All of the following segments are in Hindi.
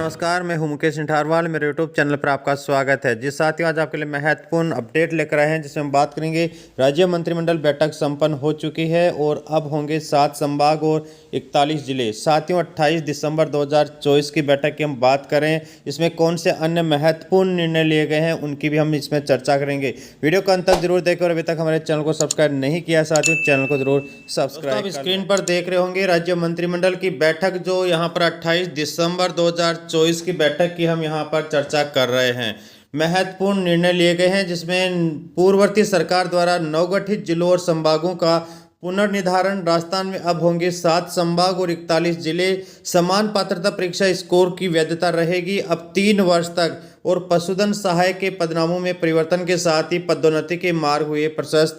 नमस्कार, मैं हूं मुकेश सिंठारवाल। मेरे यूट्यूब चैनल पर आपका स्वागत है। जिस साथियों, आज आपके लिए महत्वपूर्ण अपडेट लेकर आए हैं, जिसमें हम बात करेंगे। राज्य मंत्रिमंडल बैठक संपन्न हो चुकी है और अब होंगे 7 संभाग और 41 जिले। साथियों, 28 दिसंबर 2024 की बैठक की हम बात करें, इसमें कौन से अन्य महत्वपूर्ण निर्णय लिए गए हैं, उनकी भी हम इसमें चर्चा करेंगे। वीडियो को अंत तक जरूर देखें और अभी तक हमारे चैनल को सब्सक्राइब नहीं किया साथियों, चैनल को जरूर सब्सक्राइब। आप स्क्रीन पर देख रहे होंगे राज्य मंत्रिमंडल की बैठक, जो यहाँ पर 28 दिसंबर 2024 की बैठक की हम यहाँ पर चर्चा कर रहे हैं। महत्वपूर्ण निर्णय लिए गए हैं, जिसमें पूर्ववर्ती सरकार द्वारा नवगठित जिलों और संभागों का पुनर्निर्धारण। राजस्थान में अब होंगे 7 संभाग और 41 जिले। समान पात्रता परीक्षा स्कोर की वैधता रहेगी अब 3 वर्ष तक। और पशुधन सहायक के पदनामों में परिवर्तन के साथ ही पदोन्नति के मार्ग हुए प्रशस्त।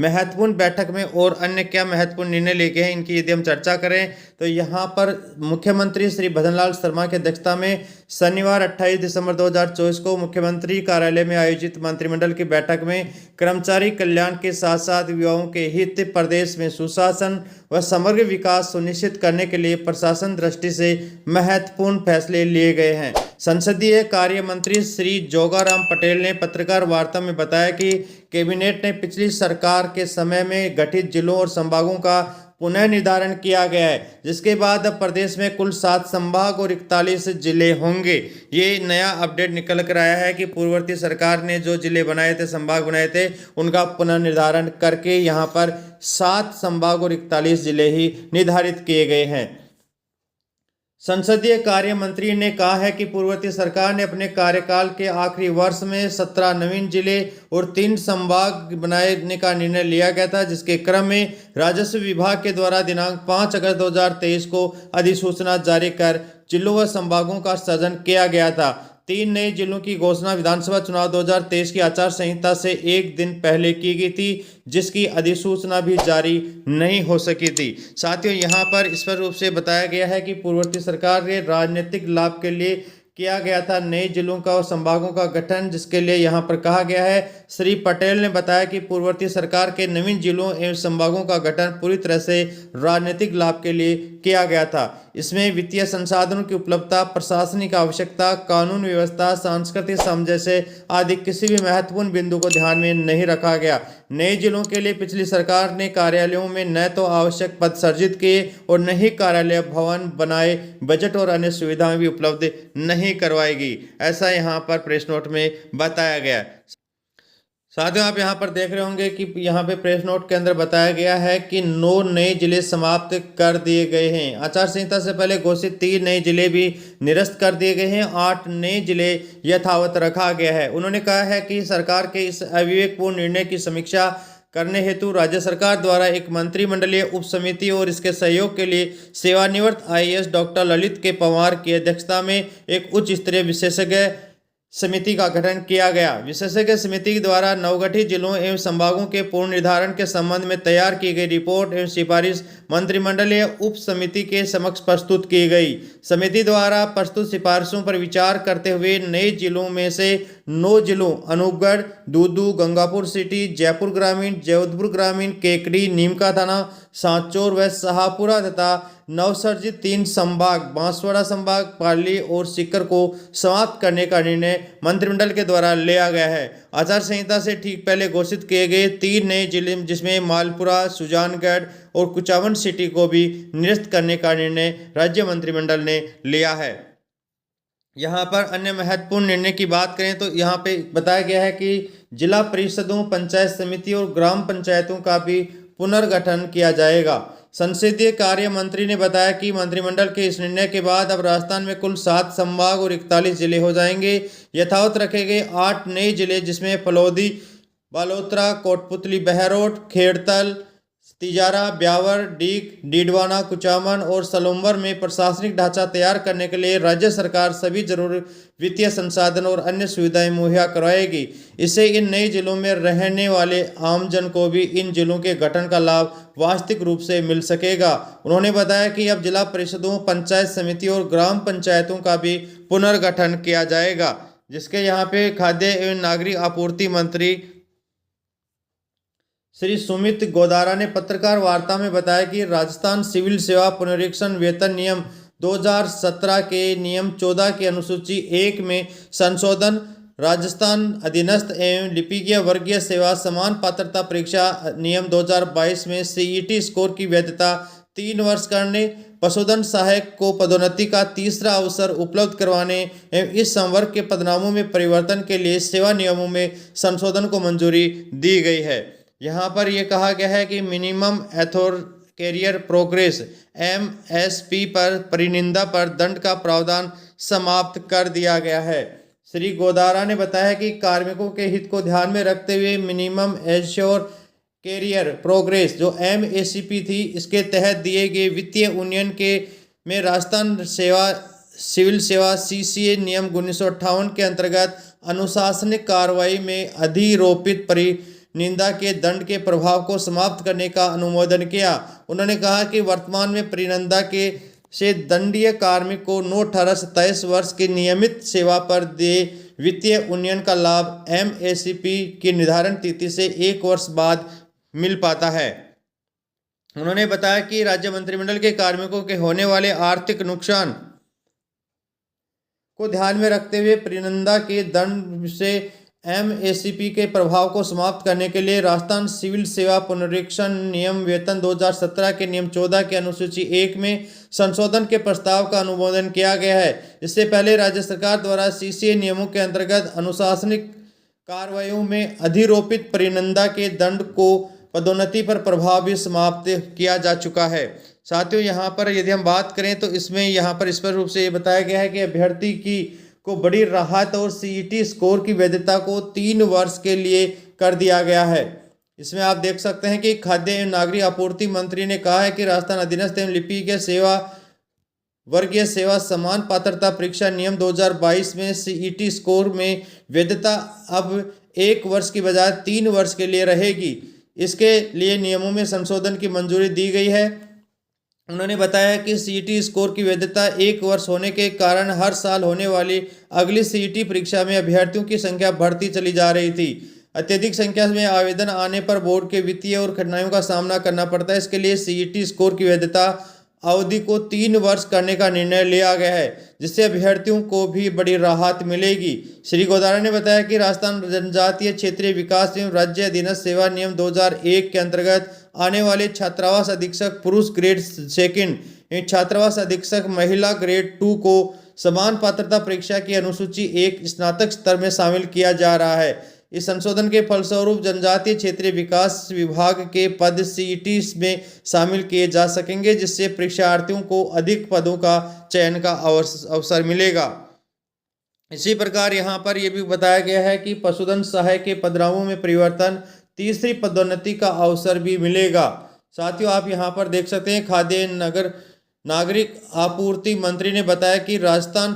महत्वपूर्ण बैठक में और अन्य क्या महत्वपूर्ण निर्णय लिए गए हैं, इनकी यदि हम चर्चा करें तो यहाँ पर मुख्यमंत्री श्री भजनलाल शर्मा की अध्यक्षता में शनिवार 28 दिसंबर 2024 को मुख्यमंत्री कार्यालय में आयोजित मंत्रिमंडल की बैठक में कर्मचारी कल्याण के साथ साथ युवाओं के हित, प्रदेश में सुशासन व समग्र विकास सुनिश्चित करने के लिए प्रशासन दृष्टि से महत्वपूर्ण फैसले लिए गए हैं। संसदीय कार्य मंत्री श्री जोगाराम पटेल ने पत्रकार वार्ता में बताया कि कैबिनेट ने पिछली सरकार के समय में गठित जिलों और संभागों का पुनः निर्धारण किया गया है, जिसके बाद अब प्रदेश में कुल 7 संभाग और 41 जिले होंगे। ये नया अपडेट निकल कर आया है कि पूर्ववर्ती सरकार ने जो जिले बनाए थे, संभाग बनाए थे, उनका पुनर्निर्धारण करके यहाँ पर 7 संभाग और 41 जिले ही निर्धारित किए गए हैं। संसदीय कार्य मंत्री ने कहा है कि पूर्ववर्ती सरकार ने अपने कार्यकाल के आखिरी वर्ष में 17 नवीन जिले और 3 संभाग बनाने का निर्णय लिया गया था, जिसके क्रम में राजस्व विभाग के द्वारा दिनांक 5 अगस्त 2023 को अधिसूचना जारी कर जिलों व संभागों का सृजन किया गया था। 3 नए जिलों की घोषणा विधानसभा चुनाव 2023 की आचार संहिता से एक दिन पहले की गई थी, जिसकी अधिसूचना भी जारी नहीं हो सकी थी। साथियों, यहाँ पर स्पष्ट रूप से बताया गया है कि पूर्ववर्ती सरकार के राजनीतिक लाभ के लिए किया गया था नए जिलों का और संभागों का गठन, जिसके लिए यहाँ पर कहा गया है। श्री पटेल ने बताया कि पूर्ववर्ती सरकार के नवीन जिलों एवं संभागों का गठन पूरी तरह से राजनीतिक लाभ के लिए किया गया था। इसमें वित्तीय संसाधनों की उपलब्धता, प्रशासनिक आवश्यकता, कानून व्यवस्था, सांस्कृतिक सामंजस्य आदि किसी भी महत्वपूर्ण बिंदु को ध्यान में नहीं रखा गया। नए जिलों के लिए पिछली सरकार ने कार्यालयों में न तो आवश्यक पद सृजित किए और न ही कार्यालय भवन बनाए, बजट और अन्य सुविधाएं भी उपलब्ध नहीं करवाएगी, ऐसा यहाँ पर प्रेस नोट में बताया गया। साथियों, आप यहाँ पर देख रहे होंगे कि यहाँ पे प्रेस नोट के अंदर बताया गया है कि 9 नए जिले समाप्त कर दिए गए हैं। आचार संहिता से पहले घोषित 3 नए जिले भी निरस्त कर दिए गए हैं। 8 नए जिले यथावत रखा गया है। उन्होंने कहा है कि सरकार के इस अविवेकपूर्ण निर्णय की समीक्षा करने हेतु राज्य सरकार द्वारा एक मंत्रिमंडलीय उप समिति और इसके सहयोग के लिए सेवानिवृत्त IAS डॉक्टर ललित के पंवार की अध्यक्षता में एक उच्च स्तरीय विशेषज्ञ समिति का गठन किया गया। विशेषज्ञ समिति द्वारा नवगठित जिलों एवं संभागों के पूर्ण निर्धारण के संबंध में तैयार की गई रिपोर्ट एवं सिफारिश मंत्रिमंडलीय उप समिति के समक्ष प्रस्तुत की गई। समिति द्वारा प्रस्तुत सिफारिशों पर विचार करते हुए नए जिलों में से 9 जिलों अनूपगढ़, दूदू, गंगापुर सिटी, जयपुर ग्रामीण, जोधपुर ग्रामीण, केकड़ी, नीमका थाना, सांचौर व शाहपुरा तथा नवसर्जित 3 संभाग बांसवाड़ा संभाग, पाली और सीकर को समाप्त करने का निर्णय मंत्रिमंडल के द्वारा लिया गया है। आचार संहिता से ठीक पहले घोषित किए गए 3 नए जिले, जिसमें मालपुरा, सुजानगढ़ और कुचामन सिटी को भी निरस्त करने का निर्णय राज्य मंत्रिमंडल ने लिया है। यहाँ पर अन्य महत्वपूर्ण निर्णय की बात करें तो यहाँ पे बताया गया है कि जिला परिषदों, पंचायत समिति और ग्राम पंचायतों का भी पुनर्गठन किया जाएगा। संसदीय कार्य मंत्री ने बताया कि मंत्रिमंडल के इस निर्णय के बाद अब राजस्थान में कुल 7 संभाग और 41 जिले हो जाएंगे। यथावत रखे गए 8 नए जिले, जिसमें फलौदी, बालोतरा, कोटपुतली, बहरोड, खेड़तल, तिजारा, ब्यावर, डीग, डीडवाना, कुचामन और सलूम्बर में प्रशासनिक ढांचा तैयार करने के लिए राज्य सरकार सभी जरूरी वित्तीय संसाधन और अन्य सुविधाएं मुहैया करवाएगी। इससे इन नए जिलों में रहने वाले आमजन को भी इन जिलों के गठन का लाभ वास्तविक रूप से मिल सकेगा। उन्होंने बताया कि अब जिला परिषदों, पंचायत समिति और ग्राम पंचायतों का भी पुनर्गठन किया जाएगा, जिसके यहाँ पे खाद्य एवं नागरिक आपूर्ति मंत्री श्री सुमित गोदारा ने पत्रकार वार्ता में बताया कि राजस्थान सिविल सेवा पुनरीक्षण वेतन नियम 2017 के नियम 14 की अनुसूची 1 में संशोधन, राजस्थान अधीनस्थ एवं लिपिकीय वर्गीय सेवा समान पात्रता परीक्षा नियम 2022 में सीईटी स्कोर की वैधता 3 वर्ष करने, पशुधन सहायक को पदोन्नति का तीसरा अवसर उपलब्ध करवाने एवं इस संवर्ग के पदनामों में परिवर्तन के लिए सेवा नियमों में संशोधन को मंजूरी दी गई है। यहाँ पर यह कहा गया है कि मिनिमम कैरियर प्रोग्रेस MSP पर परिनिंदा पर दंड का प्रावधान समाप्त कर दिया गया है। श्री गोदारा ने बताया कि कार्मिकों के हित को ध्यान में रखते हुए मिनिमम एश्योर कैरियर प्रोग्रेस जो MACP थी, इसके तहत दिए गए वित्तीय उन्नयन के में राजस्थान सिविल सेवा CCA नियम 1958 के अंतर्गत अनुशासनिक कार्रवाई में अधिरोपित परिनिंदा के दंड के प्रभाव को समाप्त करने का अनुमोदन किया। उन्होंने कहा कि वर्तमान में परिनिंदा के से दंडीय कार्मिक को 9/18-27 वर्ष की नियमित सेवा पर दे वित्तीय उन्नयन का लाभ MACP की निर्धारण तिथि से 1 वर्ष बाद मिल पाता है। उन्होंने बताया कि राज्य मंत्रिमंडल के कार्मिकों के होने वाले आर्थिक नुकसान को ध्यान में रखते हुए परिनिंदा के दंड से MACP के प्रभाव को समाप्त करने के लिए राजस्थान सिविल सेवा पुनरीक्षण नियम वेतन 2017 के नियम 14 के अनुसूची 1 में संशोधन के प्रस्ताव का अनुमोदन किया गया है। इससे पहले राज्य सरकार द्वारा CCA नियमों के अंतर्गत अनुशासनिक कार्रवाइयों में अधिरोपित परिनिंदा के दंड को पदोन्नति पर प्रभाव भी समाप्त किया जा चुका है। साथियों, यहाँ पर यदि हम बात करें तो इसमें यहाँ पर स्पष्ट रूप से ये बताया गया है कि अभ्यर्थी को बड़ी राहत और CET स्कोर की वैधता को 3 वर्ष के लिए कर दिया गया है। इसमें आप देख सकते हैं कि खाद्य एवं नागरिक आपूर्ति मंत्री ने कहा है कि राजस्थान अधीनस्थ एवं लिपिकीय सेवा वर्गीय सेवा समान पात्रता परीक्षा नियम 2022 में CET स्कोर में वैधता अब 1 वर्ष की बजाय 3 वर्ष के लिए रहेगी। इसके लिए नियमों में संशोधन की मंजूरी दी गई है। उन्होंने बताया कि CET स्कोर की वैधता 1 वर्ष होने के कारण हर साल होने वाली अगली CET परीक्षा में अभ्यर्थियों की संख्या बढ़ती चली जा रही थी। अत्यधिक संख्या में आवेदन आने पर बोर्ड के वित्तीय और कठिनाइयों का सामना करना पड़ता है। इसके लिए CET स्कोर की वैधता अवधि को 3 वर्ष करने का निर्णय लिया गया है, जिससे अभ्यर्थियों को भी बड़ी राहत मिलेगी। श्री गोदारा ने बताया कि राजस्थान जनजातीय क्षेत्रीय विकास एवं राज्य अधीनस्थ सेवा नियम 2001 के अंतर्गत आने वाले छात्रावास अधीक्षक पुरुष ग्रेड 2 एवं छात्रावास अधीक्षक महिला ग्रेड 2 को समान पात्रता परीक्षा की अनुसूची 1 स्नातक स्तर में शामिल किया जा रहा है। इस संशोधन के फलस्वरूप जनजातीय क्षेत्रीय विकास विभाग के पद CET में शामिल किए जा सकेंगे, जिससे परीक्षार्थियों को अधिक पदों का चयन का अवसर मिलेगा। इसी प्रकार यहाँ पर यह भी बताया गया है कि पशुधन सहायक के पदनामों में परिवर्तन, तीसरी पदोन्नति का अवसर भी मिलेगा। साथियों, आप यहाँ पर देख सकते हैं खाद्य नागरिक आपूर्ति मंत्री ने बताया कि राजस्थान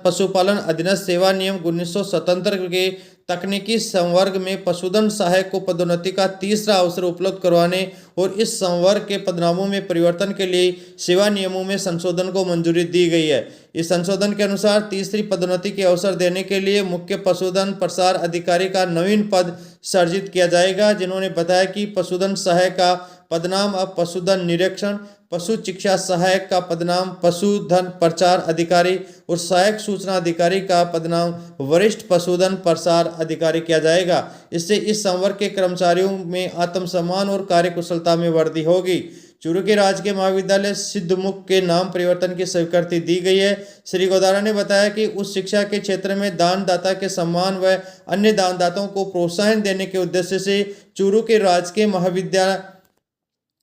पशुपालन अधीनस्थ सेवा नियम 1977 के तकनीकी संवर्ग में पशुधन सहायक को पदोन्नति का तीसरा अवसर उपलब्ध करवाने और इस संवर्ग के पदनामों में परिवर्तन के लिए सेवा नियमों में संशोधन को मंजूरी दी गई है। इस संशोधन के अनुसार तीसरी पदोन्नति के अवसर देने के लिए मुख्य पशुधन प्रसार अधिकारी का नवीन पद सृजित किया जाएगा, जिन्होंने बताया कि पशुधन सहायक का पदनाम अब पशुधन निरीक्षण, पशु चिकित्सा सहायक का पदनाम पशुधन प्रचार अधिकारी और सहायक सूचना अधिकारी का पदनाम वरिष्ठ पशुधन प्रसार अधिकारी किया जाएगा। इससे इस संवर्ग के कर्मचारियों में आत्मसम्मान और कार्यकुशलता में वृद्धि होगी। चूरू के राजकीय महाविद्यालय सिद्धमुख के नाम परिवर्तन की स्वीकृति दी गई है। श्री गोदारा ने बताया कि उच्च शिक्षा के क्षेत्र में दानदाता के सम्मान व अन्य दानदाताओं को प्रोत्साहन देने के उद्देश्य से चूरू के राजकीय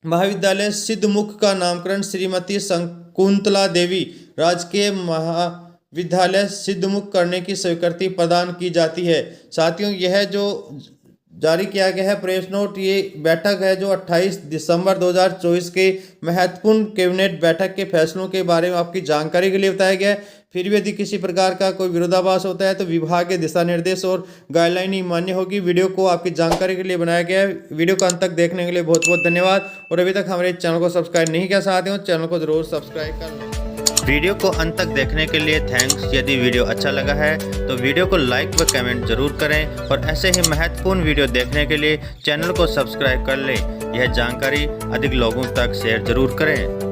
महाविद्यालय सिद्धमुख का नामकरण श्रीमती शकुंतला देवी राजकीय महाविद्यालय सिद्धमुख करने की स्वीकृति प्रदान की जाती है। साथियों, यह जो जारी किया गया है प्रेस नोट, ये बैठक है जो 28 दिसंबर 2024 के महत्वपूर्ण कैबिनेट बैठक के फैसलों के बारे में आपकी जानकारी के लिए बताया गया है। फिर भी यदि किसी प्रकार का कोई विरोधाभास होता है तो विभाग के दिशा निर्देश और गाइडलाइन ही मान्य होगी। वीडियो को आपकी जानकारी के लिए बनाया गया है। वीडियो को अंत तक देखने के लिए बहुत बहुत धन्यवाद। और अभी तक हमारे चैनल को सब्सक्राइब नहीं किया साथियों, चैनल को जरूर सब्सक्राइब कर लें। वीडियो को अंत तक देखने के लिए थैंक्स। यदि वीडियो अच्छा लगा है तो वीडियो को लाइक व कमेंट जरूर करें और ऐसे ही महत्वपूर्ण वीडियो देखने के लिए चैनल को सब्सक्राइब कर लें। यह जानकारी अधिक लोगों तक शेयर जरूर करें।